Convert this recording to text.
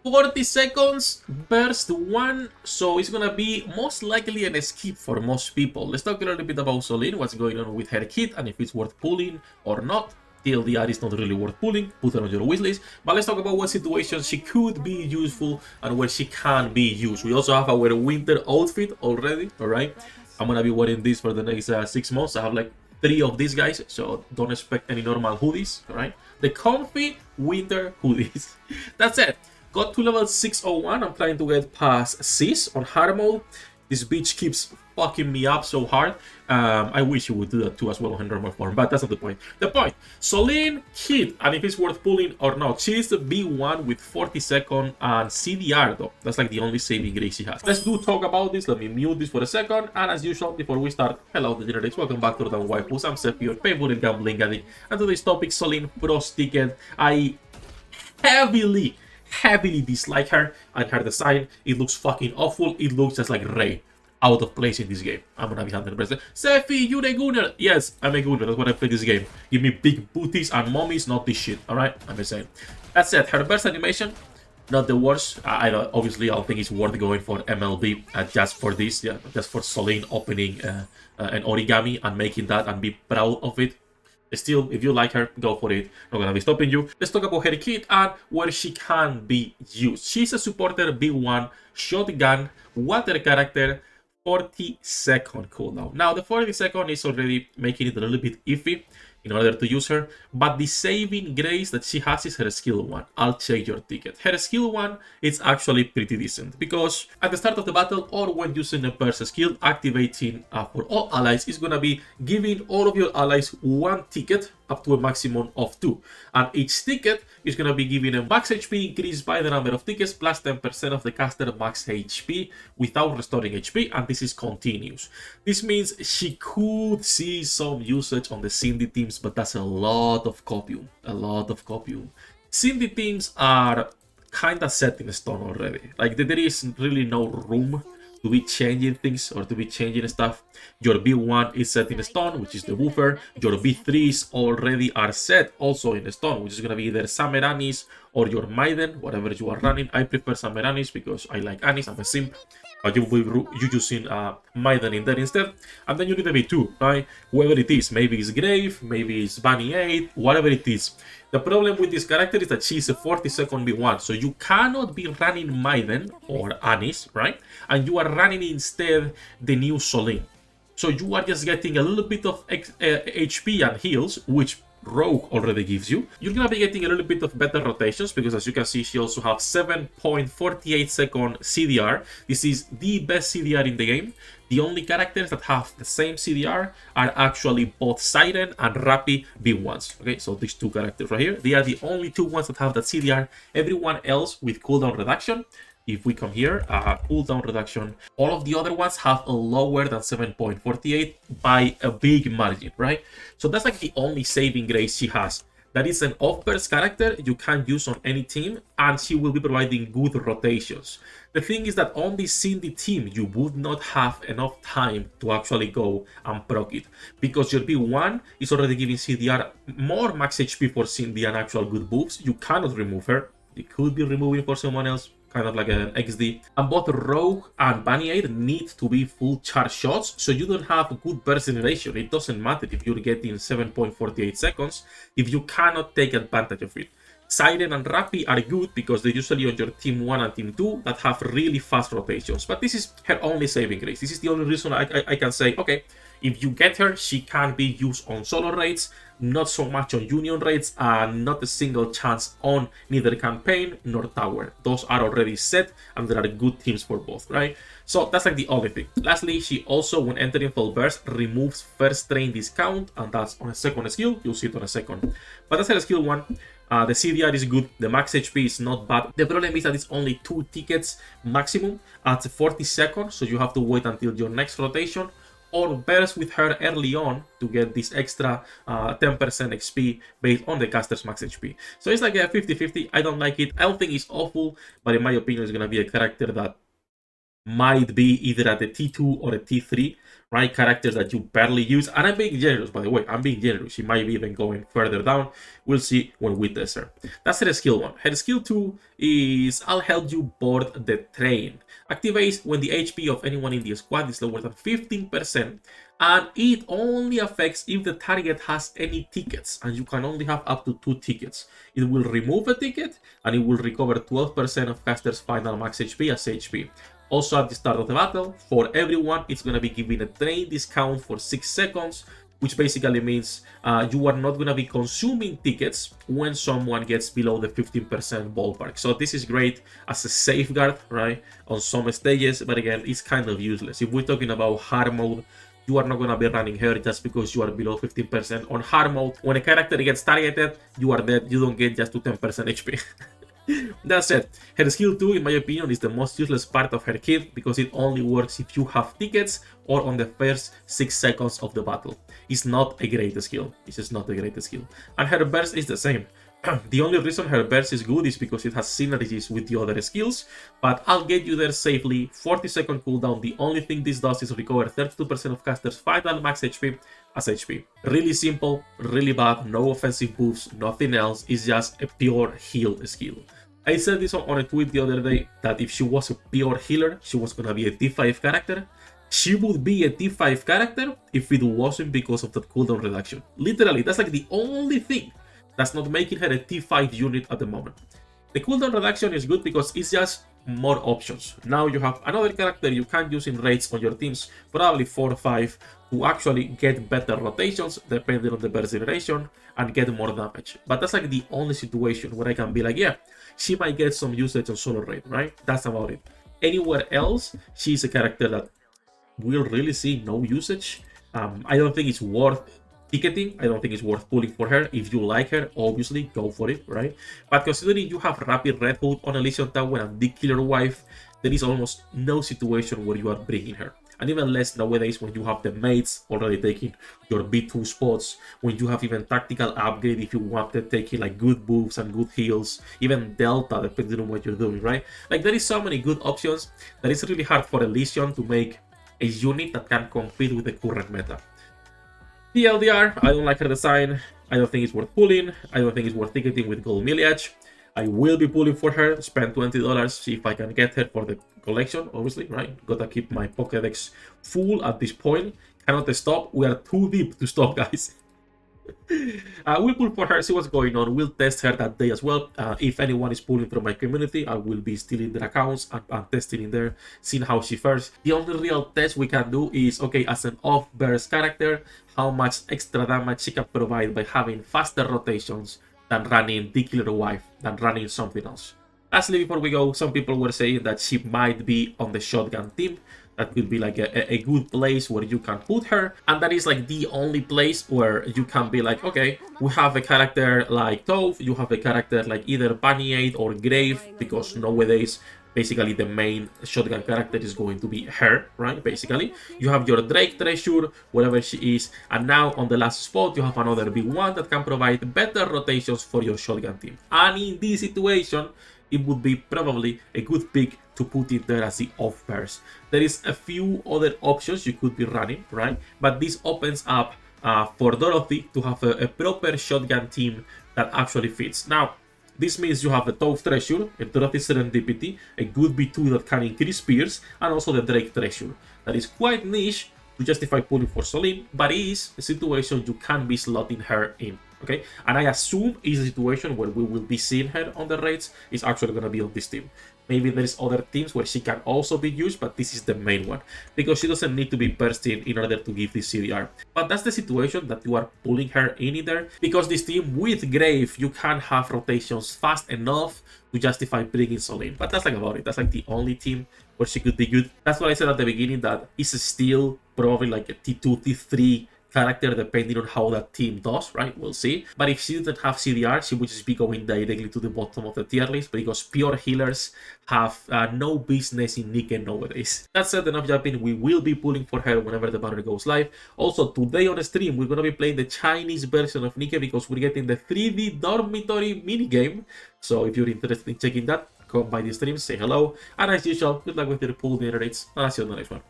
40 seconds, burst 1, so it's gonna be most likely an skip for most people. Let's talk a little bit about Soline, what's going on with her kit, and if it's worth pulling or not. TLDR is not really worth pulling, put it on your wishlist. But let's talk about what situations she could be useful and where she can be used. We also have our winter outfit already, alright? I'm gonna be wearing this for the next 6 months. I have like 3 of these guys, so don't expect any normal hoodies, alright? The comfy winter hoodies. That's it. Got to level 601. I'm trying to get past Sis on hard mode. This bitch keeps fucking me up so hard. I wish you would do that too as well on normal form, but that's not the point. The point, Soline kit, and if it's worth pulling or not. She's the B1 with 40-second and CDR though. That's like the only saving grace she has. Let's talk about this. Let me mute this for a second. And as usual, before we start, hello degenerates, welcome back to the Waifus. I'm Sefhi, your favorite gambling addict. And today's topic, Soline Pros ticket. I heavily dislike her and her design. It looks fucking awful. It looks just like Rey, out of place in this game. I'm gonna be 100%. Sefhi, you're a gunner. Yes, I'm a gunner. That's why I play this game. Give me big booties and mommies, not this shit. Alright? I'm just saying. That said, her burst animation, not the worst. I don't, obviously, I don't think it's worth going for MLB just for this. Yeah, just for Soline opening an origami and making that and be proud of it. Still, if you like her, go for it. Not gonna be stopping you. Let's talk about her kit and where she can be used. She's a supporter B1, shotgun, water character, 40-second cooldown. Now, the 40-second is already making it a little bit iffy in order to use her, but the saving grace that she has is her skill 1. I'll check your ticket. Her skill 1 is actually pretty decent, because at the start of the battle or when using a burst skill, activating for all allies is gonna be giving all of your allies 1 ticket up to a maximum of 2, and each ticket is gonna be giving a max HP increase by the number of tickets plus 10% of the caster max HP without restoring HP, and this is continuous. This means she could see some usage on the Cindy teams, but that's a lot of copium. A lot of copium. Cindy teams are kinda set in stone already. Like, there is really no room to be changing things or to be changing stuff. Your B1 is set in stone, which is the woofer. Your B3s already are set also in stone, which is going to be either Sameranis or your Maiden, whatever you are running. I prefer Sameranis because I like Anis, I'm a simp. But you will be using Maiden in there instead. And then you need a B2, right? Whoever it is, maybe it's Grave, maybe it's Bunny 8, whatever it is. The problem with this character is that she's a 40-second B1, so you cannot be running Maiden or Anis, right? And you are running instead the new Soline. So you are just getting a little bit of HP and heals, which Rogue already gives you. You're gonna be getting a little bit of better rotations because, as you can see, she also has 7.48 second CDR. This is the best CDR in the game. The only characters that have the same CDR are actually both Siren and Rappy B1s. Okay, so these 2 characters right here, they are the only 2 ones that have that CDR. Everyone else with cooldown reduction. If we come here, cooldown reduction, all of the other ones have a lower than 7.48 by a big margin, right? So that's like the only saving grace she has. That is an off-burst character you can use on any team, and she will be providing good rotations. The thing is that on this Cindy team, you would not have enough time to actually go and proc it, because your B1 is already giving CDR more max HP for Cindy and actual good buffs. You cannot remove her. You could be removing for someone else, kind of like an XD. And both Rogue and Bunny 8 need to be full charge shots, so you don't have good burst generation. It doesn't matter if you're getting 7.48 seconds if you cannot take advantage of it. Siren and Rappy are good because they're usually on your team 1 and team 2 that have really fast rotations, but this is her only saving grace. This is the only reason I can say, okay, if you get her, she can be used on solo raids, not so much on union raids, and not a single chance on neither campaign nor tower. Those are already set, and there are good teams for both, right? So that's like the only thing. Lastly, she also, when entering full burst, removes first train discount, and that's on a second skill. You'll see it on a second. But that's her skill 1. The CDR is good, the max HP is not bad. The problem is that it's only 2 tickets maximum at 40 seconds, so you have to wait until your next rotation, or burst with her early on to get this extra 10% XP based on the caster's max HP. So it's like a 50-50. I don't like it. I don't think it's awful, but in my opinion, it's going to be a character that might be either at the T2 or a T3, right? Characters that you barely use. And I'm being generous, by the way. I'm being generous. She might be even going further down. We'll see when we test her. That's her skill 1. Her skill 2 is I'll help you board the train. Activates when the HP of anyone in the squad is lower than 15%, and it only affects if the target has any tickets, and you can only have up to 2 tickets. It will remove a ticket, and it will recover 12% of caster's final max HP as HP. Also, at the start of the battle, for everyone, it's going to be giving a train discount for 6 seconds, which basically means you are not going to be consuming tickets when someone gets below the 15% ballpark. So this is great as a safeguard, right, on some stages, but again, it's kind of useless. If we're talking about hard mode, you are not going to be running her just because you are below 15%. On hard mode, when a character gets targeted, you are dead. You don't get just to 10% HP. That's it. Her skill 2, in my opinion, is the most useless part of her kit because it only works if you have tickets or on the first 6 seconds of the battle. It's not a great skill. It's just not a great skill. And her burst is the same. The only reason her burst is good is because it has synergies with the other skills, but I'll get you there safely. 40-second cooldown. The only thing this does is recover 32% of caster's final max HP as HP. Really simple, really bad, no offensive buffs, nothing else. It's just a pure heal skill. I said this on a tweet the other day that if she was a pure healer, she was gonna be a T5 character. She would be a T5 character if it wasn't because of that cooldown reduction. Literally, that's like the only thing that's not making her a T5 unit at the moment. The cooldown reduction is good because it's just more options. Now you have another character you can use in raids on your teams, probably 4 or 5, to actually get better rotations depending on the burst generation and get more damage. But that's like the only situation where I can be like, yeah, she might get some usage on solo raid, right? That's about it. Anywhere else, she's a character that will really see no usage. I don't think it's worth ticketing. I don't think it's worth pulling for her. If you like her, obviously go for it, right? But considering you have Rapid Red Hood on Elysian Tower and the Killer Wife, there is almost no situation where you are bringing her. And even less nowadays when you have the mates already taking your B2 spots, when you have even tactical upgrade if you want to take like good buffs and good heals, even Delta depending on what you're doing, right? Like there is so many good options that it's really hard for Elysian to make a unit that can compete with the current meta. TLDR, I don't like her design. I don't think it's worth pulling. I don't think it's worth ticketing with gold millage. I will be pulling for her, spend $20, see if I can get her for the collection, obviously, right? Gotta keep my Pokédex full at this point. Cannot stop. We are too deep to stop, guys. We'll pull for her, see what's going on. We'll test her that day as well. If anyone is pulling from my community, I will be stealing their accounts and testing in there, seeing how she fares. The only real test we can do is, okay, as an off-burst character, how much extra damage she can provide by having faster rotations than running the Killer Wife, than running something else. Lastly, before we go, some people were saying that she might be on the shotgun team. That could be like a good place where you can put her, and that is like the only place where you can be like, okay, we have a character like Tove, you have a character like either Bunny or Grave, because nowadays basically the main shotgun character is going to be her, right? Basically, you have your Drake Treasure, wherever she is, and now on the last spot you have another big one that can provide better rotations for your shotgun team. And in this situation, it would be probably a good pick to put it there as the off-burst. There is a few other options you could be running, right? But this opens up for Dorothy to have a proper shotgun team that actually fits. Now, this means you have a Tove Treasure, a Dorothy Serendipity, a good B2 that can increase spears, and also the Drake Treasure. That is quite niche to justify pulling for Soline, but it is a situation you can be slotting her in. Okay, and I assume is a situation where we will be seeing her on the raids is actually going to be on this team. Maybe there is other teams where she can also be used, but this is the main one because she doesn't need to be bursting in order to give this CDR. But that's the situation that you are pulling her in there, because this team with Grave, you can have rotations fast enough to justify bringing Soline. But that's like about it. That's like the only team where she could be good. That's what I said at the beginning, that is still probably like a T2, T3 character depending on how that team does, right? We'll see. But if she didn't have CDR, she would just be going directly to the bottom of the tier list, because pure healers have no business in Nikke nowadays. That said, enough jumping. We will be pulling for her whenever the banner goes live. Also, today on stream, we're going to be playing the Chinese version of Nikke because we're getting the 3D dormitory minigame. So if you're interested in checking that, come by the stream, say hello, and as usual, good luck with your pool generates, and I'll see you on the next one.